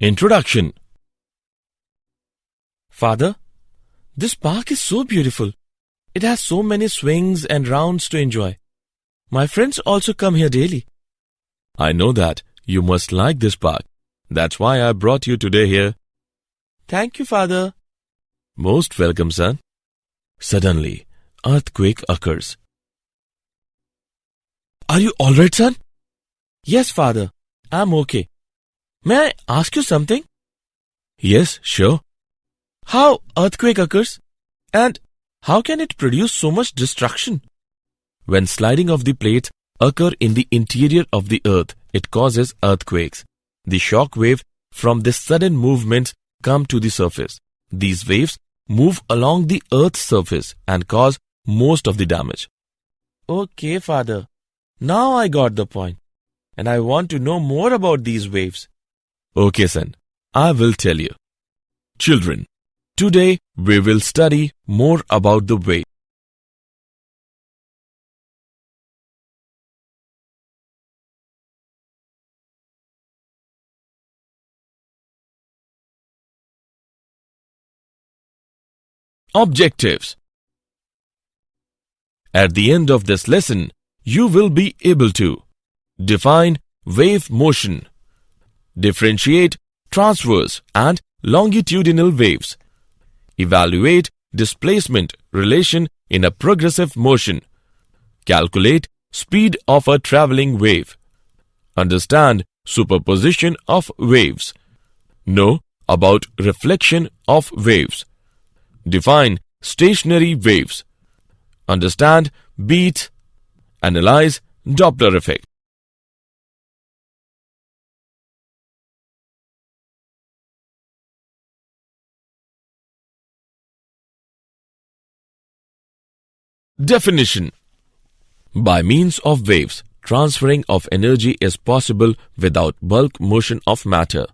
Introduction. Father, this park is so beautiful. It has so many swings and rounds to enjoy. My friends also come here daily. I know that. You must like this park. That's why I brought you today here. Thank you, Father. Most welcome, son. Suddenly, earthquake occurs. Are you all right, son? Yes, Father. I'm okay. May I ask you something? Yes, sure. How earthquake occurs? And how can it produce so much destruction? When sliding of the plates occur in the interior of the earth, it causes earthquakes. The shock wave from this sudden movements come to the surface. These waves move along the earth's surface and cause most of the damage. Okay, Father. Now I got the point. And I want to know more about these waves. Okay, son. I will tell you. Children, today we will study more about the wave. Objectives. At the end of this lesson, you will be able to define wave motion, differentiate transverse and longitudinal waves, evaluate displacement relation in a progressive motion, calculate speed of a traveling wave, understand superposition of waves, know about reflection of waves, define stationary waves, understand beats, analyze Doppler effect. Definition. By means of waves, transferring of energy is possible without bulk motion of matter.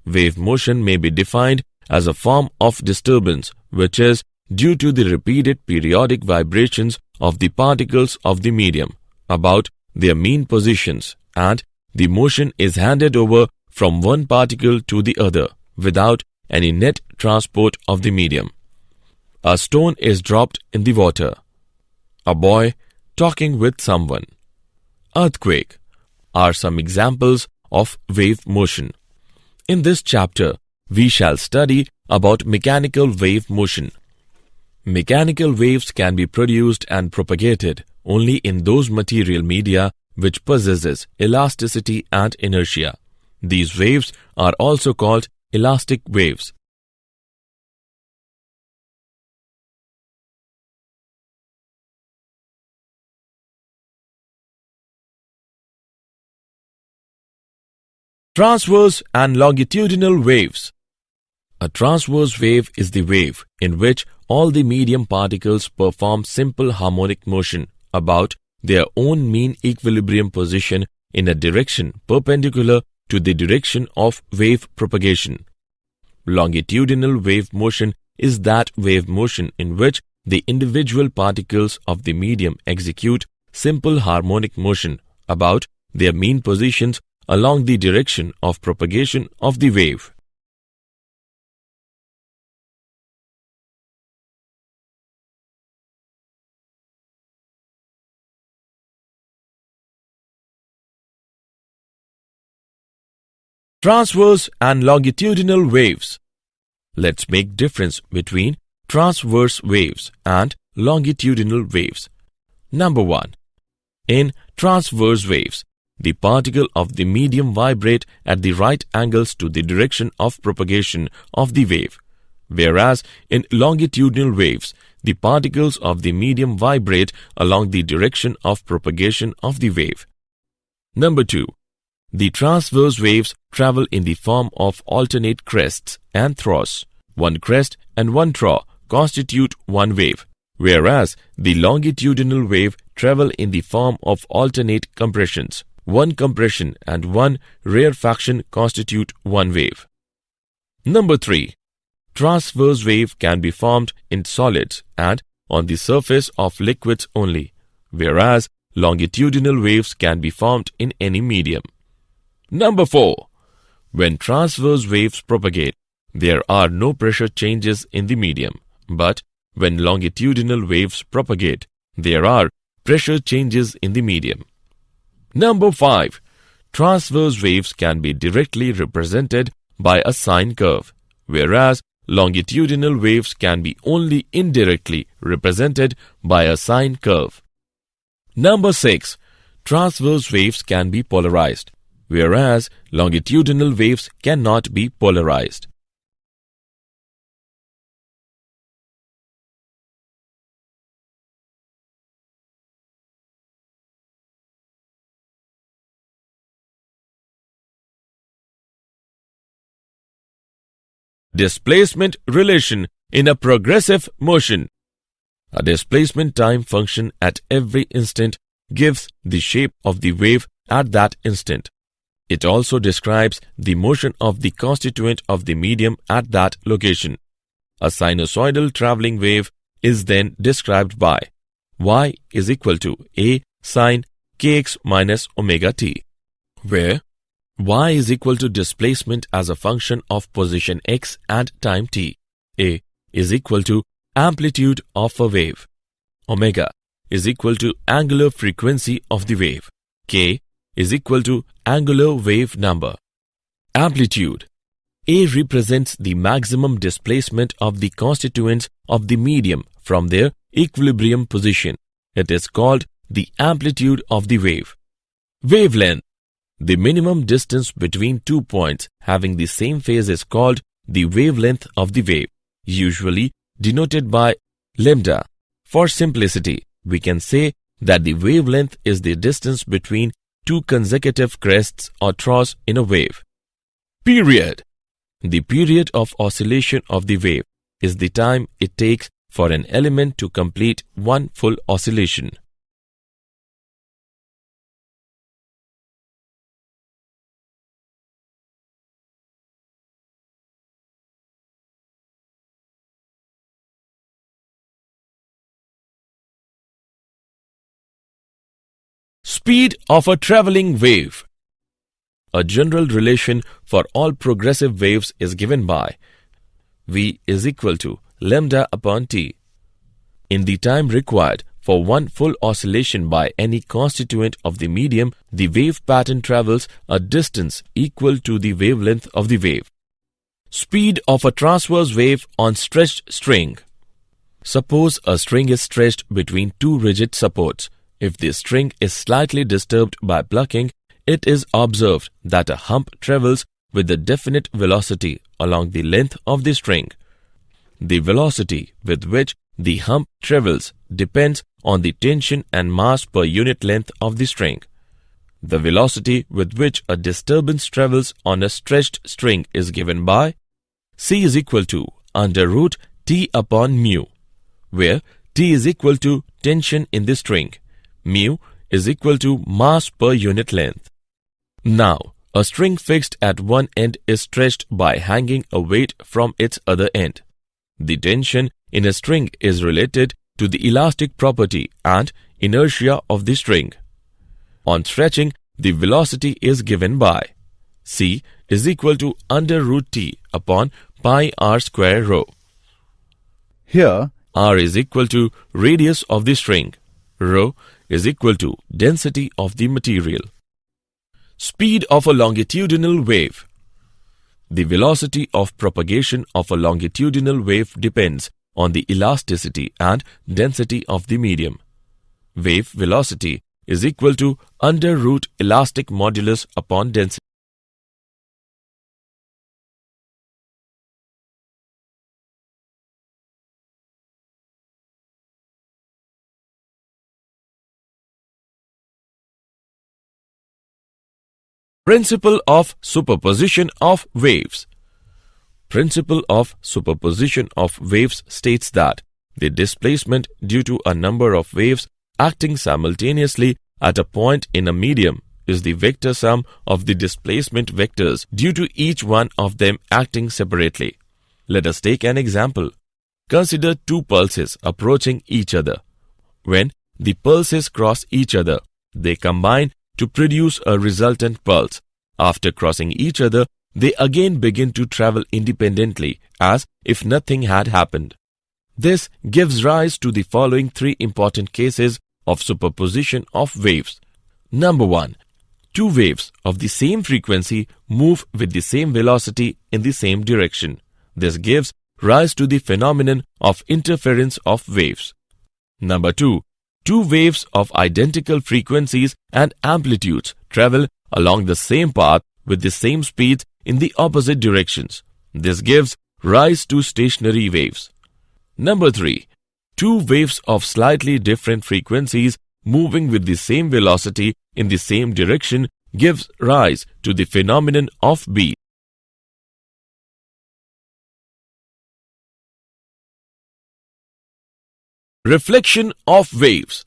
Wave motion may be defined as a form of disturbance which is due to the repeated periodic vibrations of the particles of the medium about their mean positions, and the motion is handed over from one particle to the other without any net transport of the medium. A stone is dropped in the water. A boy talking with someone. Earthquake are some examples of wave motion. In this chapter, we shall study about mechanical wave motion. Mechanical waves can be produced and propagated only in those material media which possesses elasticity and inertia. These waves are also called elastic waves. Transverse and longitudinal waves. A transverse wave is the wave in which all the medium particles perform simple harmonic motion about their own mean equilibrium position in a direction perpendicular to the direction of wave propagation. Longitudinal wave motion is that wave motion in which the individual particles of the medium execute simple harmonic motion about their mean positions along the direction of propagation of the wave. Transverse and longitudinal waves. Let's make difference between transverse waves and longitudinal waves. Number 1. In transverse waves, the particle of the medium vibrate at the right angles to the direction of propagation of the wave, whereas in longitudinal waves, the particles of the medium vibrate along the direction of propagation of the wave. Number 2. The transverse waves travel in the form of alternate crests and troughs. One crest and one trough constitute one wave, whereas the longitudinal wave travel in the form of alternate compressions. One compression and one rarefaction constitute one wave. Number 3. Transverse wave can be formed in solids and on the surface of liquids only, whereas longitudinal waves can be formed in any medium. Number 4. When transverse waves propagate, there are no pressure changes in the medium, but when longitudinal waves propagate, there are pressure changes in the medium. Number 5. Transverse waves can be directly represented by a sine curve, whereas longitudinal waves can be only indirectly represented by a sine curve. Number 6. Transverse waves can be polarized, whereas longitudinal waves cannot be polarized. Displacement relation in a progressive motion. A displacement time function at every instant gives the shape of the wave at that instant. It also describes the motion of the constituent of the medium at that location. A sinusoidal traveling wave is then described by y is equal to a sine kx minus omega t, where y is equal to displacement as a function of position x and time t. A is equal to amplitude of a wave. Omega is equal to angular frequency of the wave. K is equal to angular wave number. Amplitude. A represents the maximum displacement of the constituents of the medium from their equilibrium position. It is called the amplitude of the wave. Wavelength. The minimum distance between 2 points having the same phase is called the wavelength of the wave, usually denoted by lambda. For simplicity, we can say that the wavelength is the distance between two consecutive crests or troughs in a wave. Period. The period of oscillation of the wave is the time it takes for an element to complete one full oscillation. Speed of a traveling wave. A general relation for all progressive waves is given by v is equal to lambda upon t. In the time required for one full oscillation by any constituent of the medium, the wave pattern travels a distance equal to the wavelength of the wave. Speed of a transverse wave on stretched string. Suppose a string is stretched between two rigid supports. If the string is slightly disturbed by plucking, it is observed that a hump travels with a definite velocity along the length of the string. The velocity with which the hump travels depends on the tension and mass per unit length of the string. The velocity with which a disturbance travels on a stretched string is given by C is equal to under root T upon mu, where T is equal to tension in the string. Mu is equal to mass per unit length. Now, a string fixed at one end is stretched by hanging a weight from its other end. The tension in a string is related to the elastic property and inertia of the string. On stretching, the velocity is given by C is equal to under root T upon pi r square rho. Here, R is equal to radius of the string. Rho is equal to density of the material. Speed of a longitudinal wave. The velocity of propagation of a longitudinal wave depends on the elasticity and density of the medium. Wave velocity is equal to under root elastic modulus upon density. Principle of superposition of waves. Principle of superposition of waves states that the displacement due to a number of waves acting simultaneously at a point in a medium is the vector sum of the displacement vectors due to each one of them acting separately. Let us take an example. Consider two pulses approaching each other. When the pulses cross each other, they combine to produce a resultant pulse. After crossing each other, they again begin to travel independently as if nothing had happened. This gives rise to the following three important cases of superposition of waves. Number 1. Two waves of the same frequency move with the same velocity in the same direction. This gives rise to the phenomenon of interference of waves. Number 2. Two waves of identical frequencies and amplitudes travel along the same path with the same speeds in the opposite directions. This gives rise to stationary waves. Number 3. Two waves of slightly different frequencies moving with the same velocity in the same direction gives rise to the phenomenon of beat. Reflection of waves.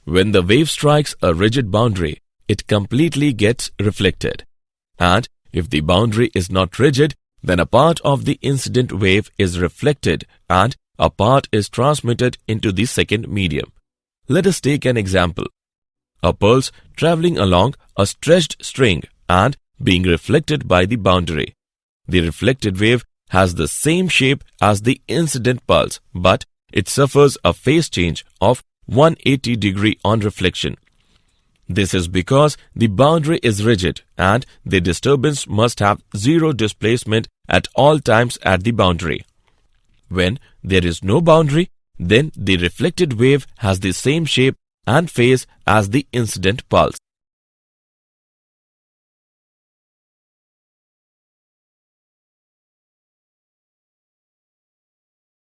When the wave strikes a rigid boundary, it completely gets reflected. And if the boundary is not rigid, then a part of the incident wave is reflected and a part is transmitted into the second medium. Let us take an example. A pulse traveling along a stretched string and being reflected by the boundary. The reflected wave has the same shape as the incident pulse, but it suffers a phase change of 180 degree on reflection. This is because the boundary is rigid and the disturbance must have zero displacement at all times at the boundary. When there is no boundary, then the reflected wave has the same shape and phase as the incident pulse.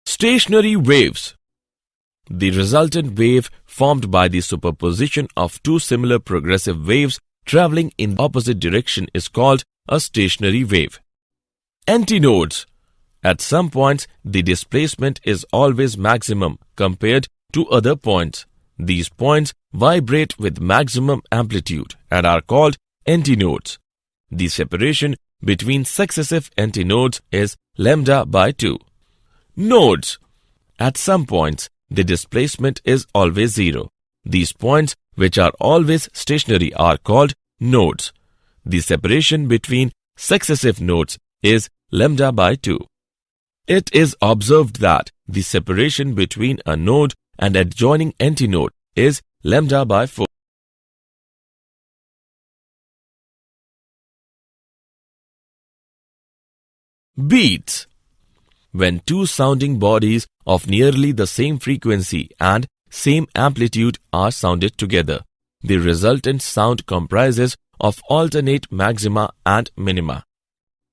Stationary waves. The resultant wave formed by the superposition of two similar progressive waves traveling in the opposite direction is called a stationary wave. Antinodes. At some points, the displacement is always maximum compared to other points. These points vibrate with maximum amplitude and are called antinodes. The separation between successive antinodes is lambda by 2. Nodes. At some points, the displacement is always zero. These points, which are always stationary, are called nodes. The separation between successive nodes is lambda by 2. It is observed that the separation between a node and adjoining antinode is lambda by 4. Beats. When two sounding bodies of nearly the same frequency and same amplitude are sounded together, the resultant sound comprises of alternate maxima and minima.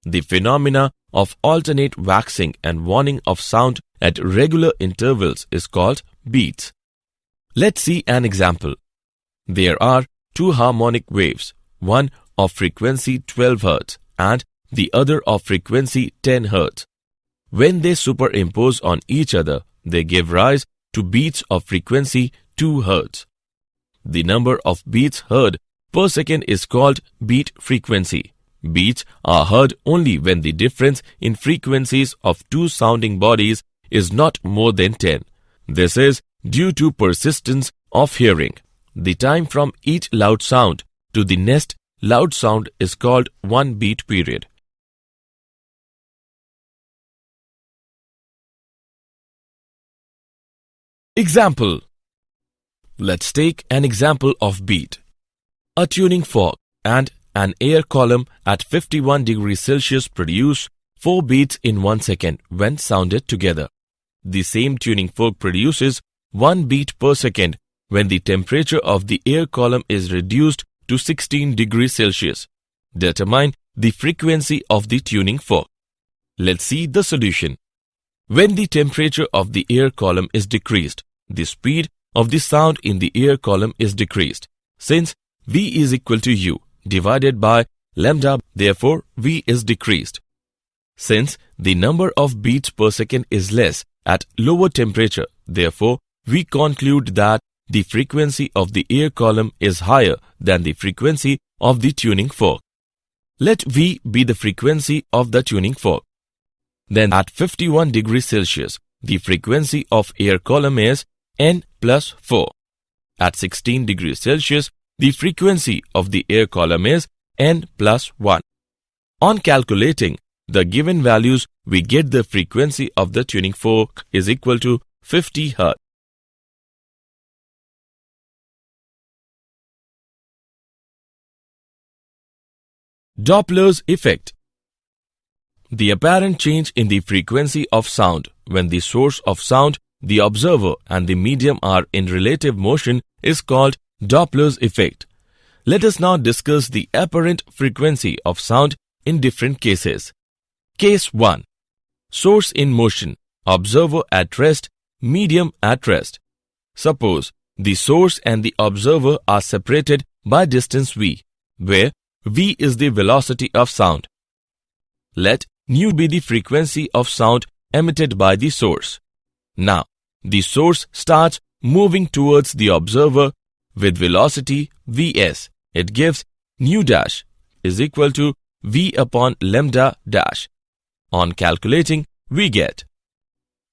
The phenomena of alternate waxing and waning of sound at regular intervals is called beats. Let's see an example. There are two harmonic waves, one of frequency 12 Hz and the other of frequency 10 Hz. When they superimpose on each other, they give rise to beats of frequency 2 Hz. The number of beats heard per second is called beat frequency. Beats are heard only when the difference in frequencies of two sounding bodies is not more than 10. This is due to persistence of hearing. The time from each loud sound to the next loud sound is called one beat period. Example. Let's take an example of beat. A tuning fork and an air column at 51 degrees Celsius produce 4 beats in 1 second when sounded together. The same tuning fork produces 1 beat per second when the temperature of the air column is reduced to 16 degrees Celsius. Determine the frequency of the tuning fork. Let's see the solution. When the temperature of the air column is decreased, the speed of the sound in the air column is decreased. Since V is equal to U divided by lambda, therefore V is decreased. Since the number of beats per second is less at lower temperature, therefore we conclude that the frequency of the air column is higher than the frequency of the tuning fork. Let V be the frequency of the tuning fork. Then at 51 degrees Celsius, the frequency of air column is N plus 4. At 16 degrees Celsius, the frequency of the air column is N plus 1. On calculating the given values, we get the frequency of the tuning fork is equal to 50 Hz. Doppler's effect. The apparent change in the frequency of sound when the source of sound, the observer, and the medium are in relative motion is called Doppler's effect. Let us now discuss the apparent frequency of sound in different cases. Case 1. Source in motion, observer at rest, medium at rest. Suppose the source and the observer are separated by distance v, where v is the velocity of sound. Let nu be the frequency of sound emitted by the source. Now, the source starts moving towards the observer with velocity vs. It gives nu dash is equal to v upon lambda dash. On calculating, we get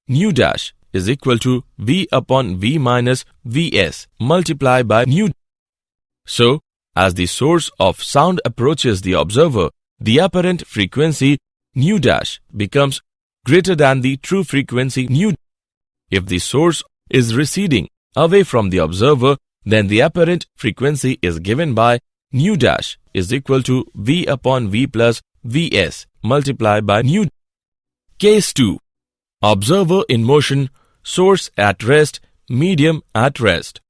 nu dash is equal to v upon v minus vs multiplied by nu. So, as the source of sound approaches the observer, the apparent frequency nu dash becomes greater than the true frequency nu. If the source is receding away from the observer, then the apparent frequency is given by nu dash is equal to v upon v plus vs multiplied by nu. Case 2. Observer in motion, source at rest, medium at rest.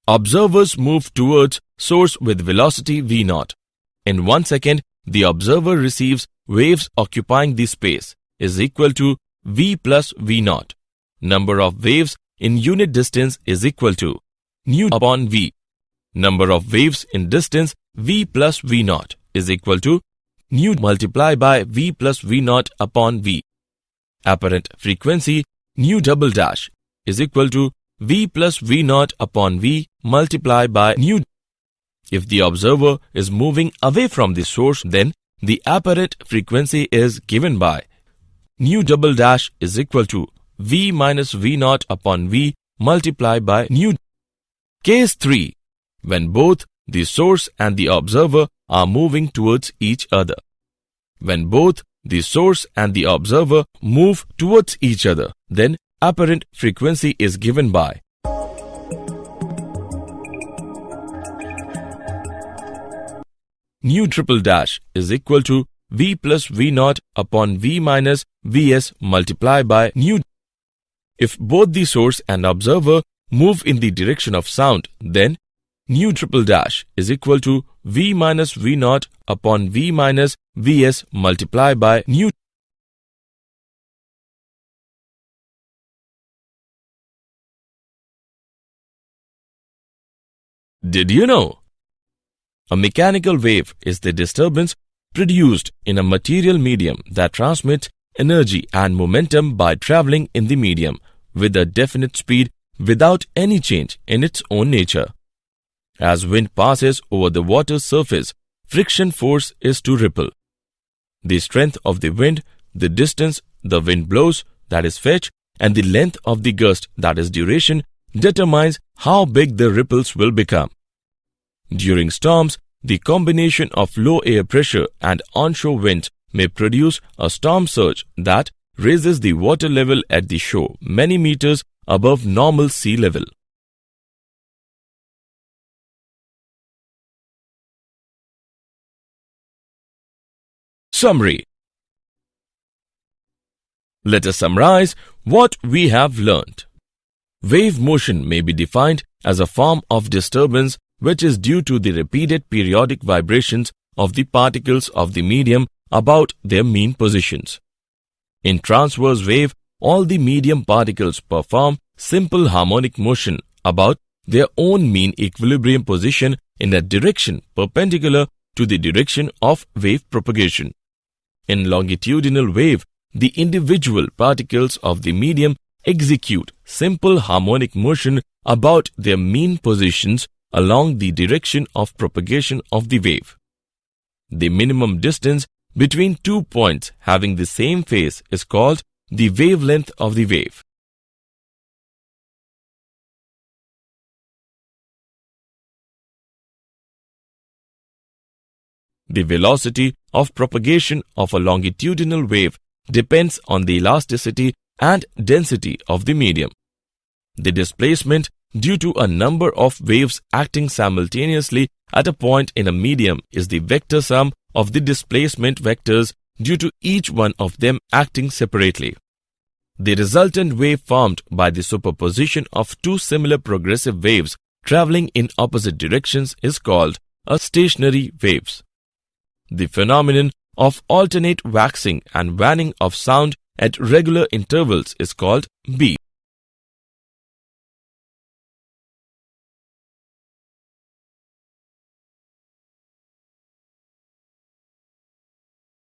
Observers move towards source with velocity v0. In 1 second, the observer receives waves occupying the space is equal to v plus v0. Number of waves in unit distance is equal to nu upon v. Number of waves in distance v plus v0 is equal to nu multiplied by v plus v0 upon v. Apparent frequency nu double dash is equal to v plus v0 upon v multiplied by nu. If the observer is moving away from the source, then the apparent frequency is given by nu double dash is equal to v minus v0 upon v multiplied by nu. Case 3. When both the source and the observer are moving towards each other. When both the source and the observer move towards each other, then apparent frequency is given by nu triple dash is equal to v plus v0 upon v minus vs multiplied by nu. If both the source and observer move in the direction of sound, then nu triple dash is equal to v minus v0 upon v minus vs multiplied by nu. Did you know? A mechanical wave is the disturbance produced in a material medium that transmits energy and momentum by traveling in the medium with a definite speed without any change in its own nature. As wind passes over the water's surface, friction force is to ripple. The strength of the wind, the distance the wind blows, that is fetch, and the length of the gust, that is duration, determines how big the ripples will become. During storms, the combination of low air pressure and onshore winds may produce a storm surge that raises the water level at the shore many meters above normal sea level. Summary. Let us summarize what we have learnt. Wave motion may be defined as a form of disturbance which is due to the repeated periodic vibrations of the particles of the medium about their mean positions. In transverse wave, all the medium particles perform simple harmonic motion about their own mean equilibrium position in a direction perpendicular to the direction of wave propagation. In longitudinal wave, the individual particles of the medium execute simple harmonic motion about their mean positions along the direction of propagation of the wave. The minimum distance between 2 points having the same phase is called the wavelength of the wave. The velocity of propagation of a longitudinal wave depends on the elasticity and density of the medium. The displacement due to a number of waves acting simultaneously at a point in a medium is the vector sum of the displacement vectors due to each one of them acting separately. The resultant wave formed by the superposition of two similar progressive waves traveling in opposite directions is called a stationary waves. The phenomenon of alternate waxing and waning of sound at regular intervals is called beat.